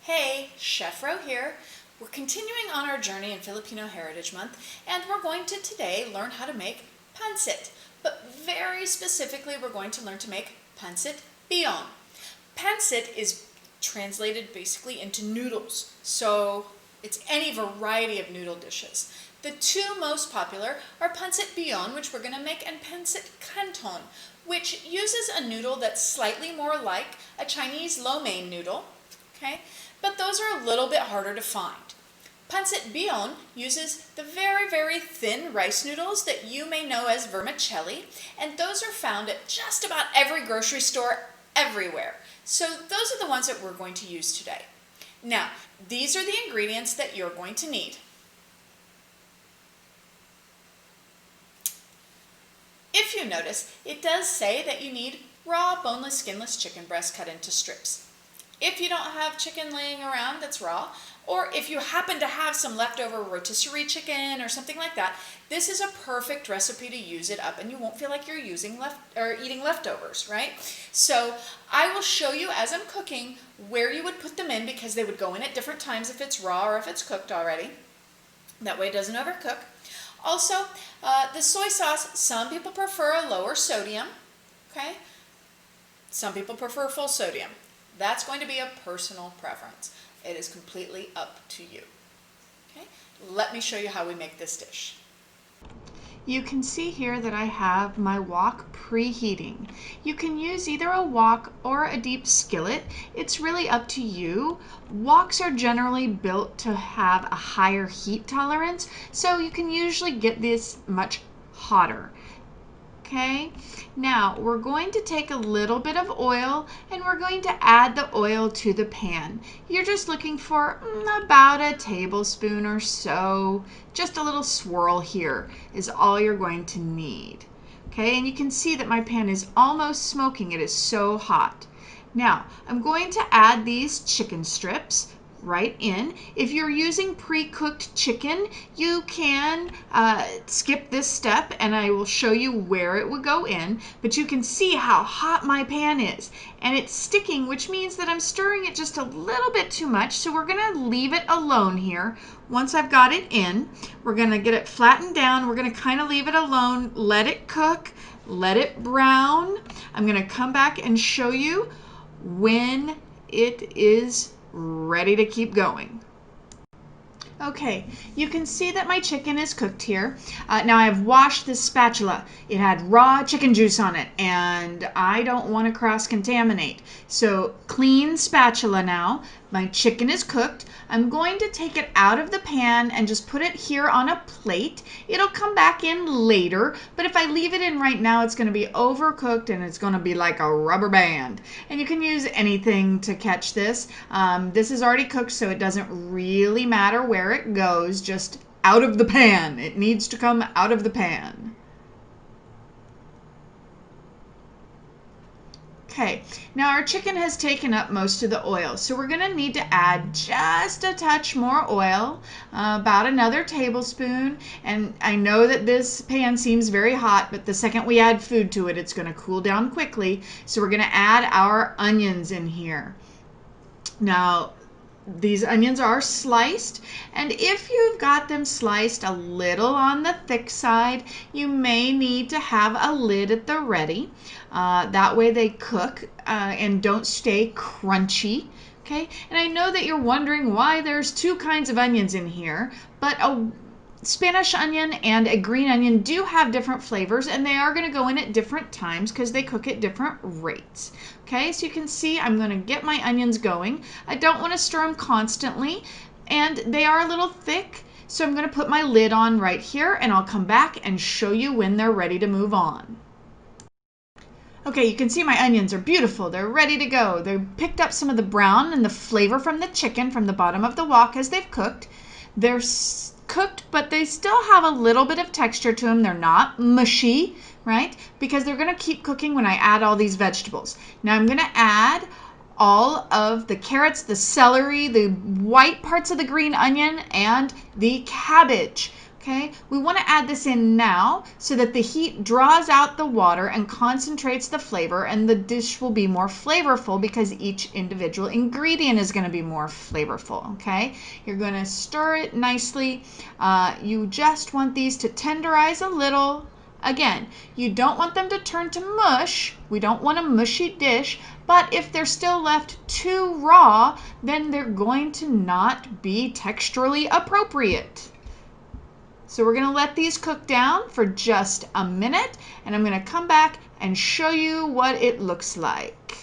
Hey, Chef Ro here. We're continuing on our journey in Filipino Heritage Month, and we're going to today learn how to make pancit. But very specifically, we're going to learn to make Pancit Bihon. Pancit is translated basically into noodles, so it's any variety of noodle dishes. The two most popular are Pancit Bihon, which we're going to make, and Pancit Canton, which uses a noodle that's slightly more like a Chinese lo mein noodle, okay? But those are a little bit harder to find. Pancit Bihon uses the very, very thin rice noodles that you may know as vermicelli, and those are found at just about every grocery store everywhere. So those are the ones that we're going to use today. Now, these are the ingredients that you're going to need. If you notice, it does say that you need raw, boneless, skinless chicken breast cut into strips. If you don't have chicken laying around that's raw, or if you happen to have some leftover rotisserie chicken or something like that, this is a perfect recipe to use it up, and you won't feel like you're eating leftovers, right? So I will show you as I'm cooking where you would put them in, because they would go in at different times if it's raw or if it's cooked already. That way it doesn't overcook. Also, the soy sauce, some people prefer a lower sodium, okay? Some people prefer full sodium. That's going to be a personal preference. It is completely up to you. Okay? Let me show you how we make this dish. You can see here that I have my wok preheating. You can use either a wok or a deep skillet. It's really up to you. Woks are generally built to have a higher heat tolerance, so you can usually get this much hotter. Okay, now we're going to take a little bit of oil and we're going to add the oil to the pan. You're just looking for about a tablespoon or so. Just a little swirl here is all you're going to need. Okay, and you can see that my pan is almost smoking. It is so hot. Now, I'm going to add these chicken strips right in. If you're using pre-cooked chicken, you can skip this step and I will show you where it would go in, but you can see how hot my pan is, and it's sticking, which means that I'm stirring it just a little bit too much, so we're gonna leave it alone here. Once I've got it in, we're gonna get it flattened down. We're gonna kind of leave it alone, let it cook, let it brown. I'm gonna come back and show you when it is ready to keep going. Okay, you can see that my chicken is cooked here. Now I have washed this spatula. It had raw chicken juice on it, and I don't want to cross-contaminate. So clean spatula now. My chicken is cooked. I'm going to take it out of the pan and just put it here on a plate. It'll come back in later, but if I leave it in right now, it's going to be overcooked and it's going to be like a rubber band. And you can use anything to catch this. This is already cooked, so it doesn't really matter where it goes, just out of the pan. It needs to come out of the pan. Okay, now our chicken has taken up most of the oil, so we're going to need to add just a touch more oil, about another tablespoon. And I know that this pan seems very hot, but the second we add food to it, it's going to cool down quickly. So we're going to add our onions in here. Now, these onions are sliced, and if you've got them sliced a little on the thick side, you may need to have a lid at the ready. That way they cook and don't stay crunchy. Okay, and I know that you're wondering why there's two kinds of onions in here, but a Spanish onion and a green onion do have different flavors, and they are going to go in at different times because they cook at different rates. Okay, so you can see I'm going to get my onions going. I don't want to stir them constantly, and they are a little thick, so I'm going to put my lid on right here, and I'll come back and show you when they're ready to move on. Okay, you can see my onions are beautiful. They're ready to go. They picked up some of the brown and the flavor from the chicken from the bottom of the wok as they've cooked. They're cooked, but they still have a little bit of texture to them. They're not mushy, right? Because they're going to keep cooking when I add all these vegetables. Now I'm going to add all of the carrots, the celery, the white parts of the green onion, and the cabbage. Okay, we want to add this in now so that the heat draws out the water and concentrates the flavor, and the dish will be more flavorful because each individual ingredient is going to be more flavorful. Okay, you're going to stir it nicely. You just want these to tenderize a little. Again, you don't want them to turn to mush. We don't want a mushy dish, but if they're still left too raw, then they're going to not be texturally appropriate. So we're going to let these cook down for just a minute, and I'm going to come back and show you what it looks like.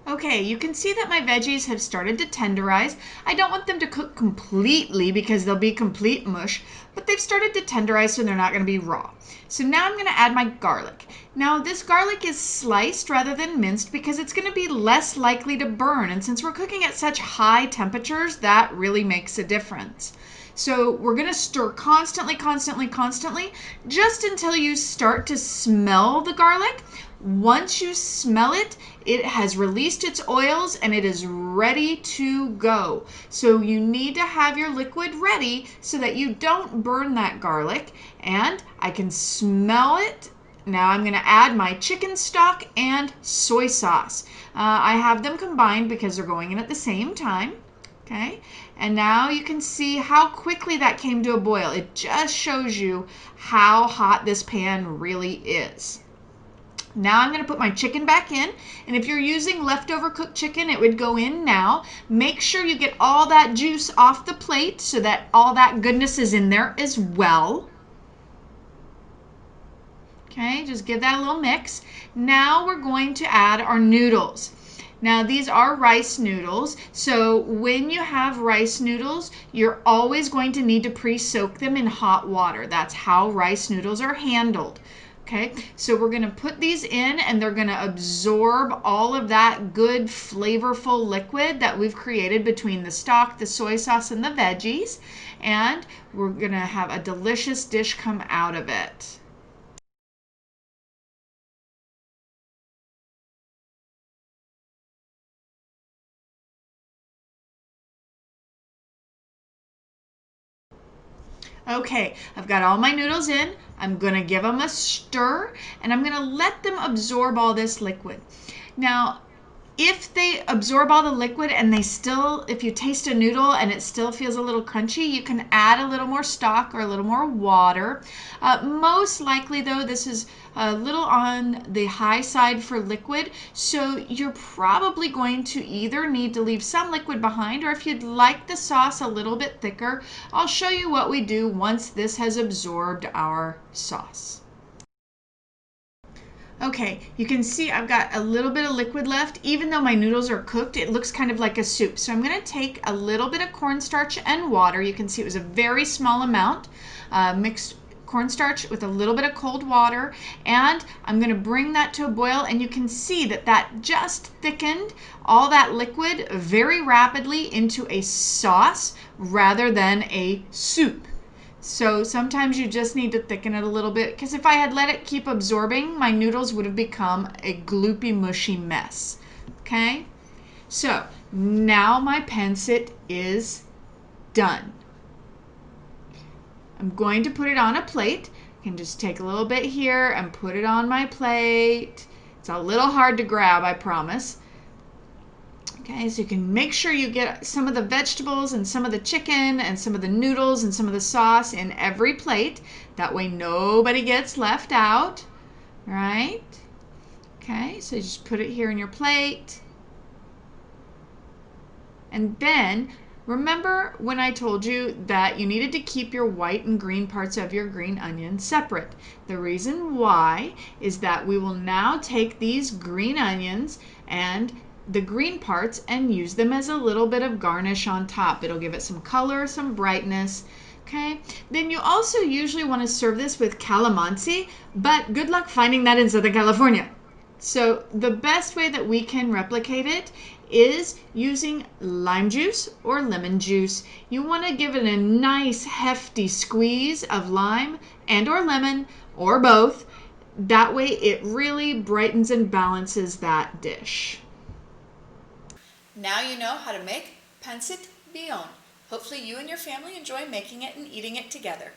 Okay, you can see that my veggies have started to tenderize. I don't want them to cook completely because they'll be complete mush, but they've started to tenderize so they're not going to be raw. So now I'm going to add my garlic. Now this garlic is sliced rather than minced because it's going to be less likely to burn, and since we're cooking at such high temperatures, that really makes a difference. So we're going to stir constantly, just until you start to smell the garlic. Once you smell it, it has released its oils and it is ready to go. So you need to have your liquid ready so that you don't burn that garlic. And I can smell it. Now I'm going to add my chicken stock and soy sauce. I have them combined because they're going in at the same time. Okay, and now you can see how quickly that came to a boil. It just shows you how hot this pan really is. Now I'm going to put my chicken back in, and if you're using leftover cooked chicken, it would go in now. Make sure you get all that juice off the plate so that all that goodness is in there as well. Okay, just give that a little mix. Now we're going to add our noodles. Now these are rice noodles, so when you have rice noodles, you're always going to need to pre-soak them in hot water. That's how rice noodles are handled. Okay, so we're going to put these in and they're going to absorb all of that good flavorful liquid that we've created between the stock, the soy sauce, and the veggies, and we're going to have a delicious dish come out of it. Okay, I've got all my noodles in. I'm going to give them a stir, and I'm going to let them absorb all this liquid. Now, if they absorb all the liquid and they still, if you taste a noodle and it still feels a little crunchy, you can add a little more stock or a little more water. Most likely though, this is a little on the high side for liquid, so you're probably going to either need to leave some liquid behind, or if you'd like the sauce a little bit thicker, I'll show you what we do once this has absorbed our sauce. Okay, you can see I've got a little bit of liquid left. Even though my noodles are cooked, it looks kind of like a soup. So I'm going to take a little bit of cornstarch and water. You can see it was a very small amount, mixed cornstarch with a little bit of cold water, and I'm going to bring that to a boil, and you can see that that just thickened all that liquid very rapidly into a sauce rather than a soup. So sometimes you just need to thicken it a little bit, because if I had let it keep absorbing, my noodles would have become a gloopy, mushy mess. Okay? So now my pancit is done. I'm going to put it on a plate. I can just take a little bit here and put it on my plate. It's a little hard to grab, I promise. Okay, so you can make sure you get some of the vegetables and some of the chicken and some of the noodles and some of the sauce in every plate. That way nobody gets left out, right? Okay, so just put it here in your plate. And then remember when I told you that you needed to keep your white and green parts of your green onion separate. The reason why is that we will now take these green onions and the green parts and use them as a little bit of garnish on top. It'll give it some color, some brightness. Okay, then you also usually want to serve this with calamansi, but good luck finding that in Southern California. So the best way that we can replicate it is using lime juice or lemon juice. You want to give it a nice hefty squeeze of lime and or lemon or both. That way it really brightens and balances that dish. Now you know how to make Pancit Bihon. Hopefully you and your family enjoy making it and eating it together.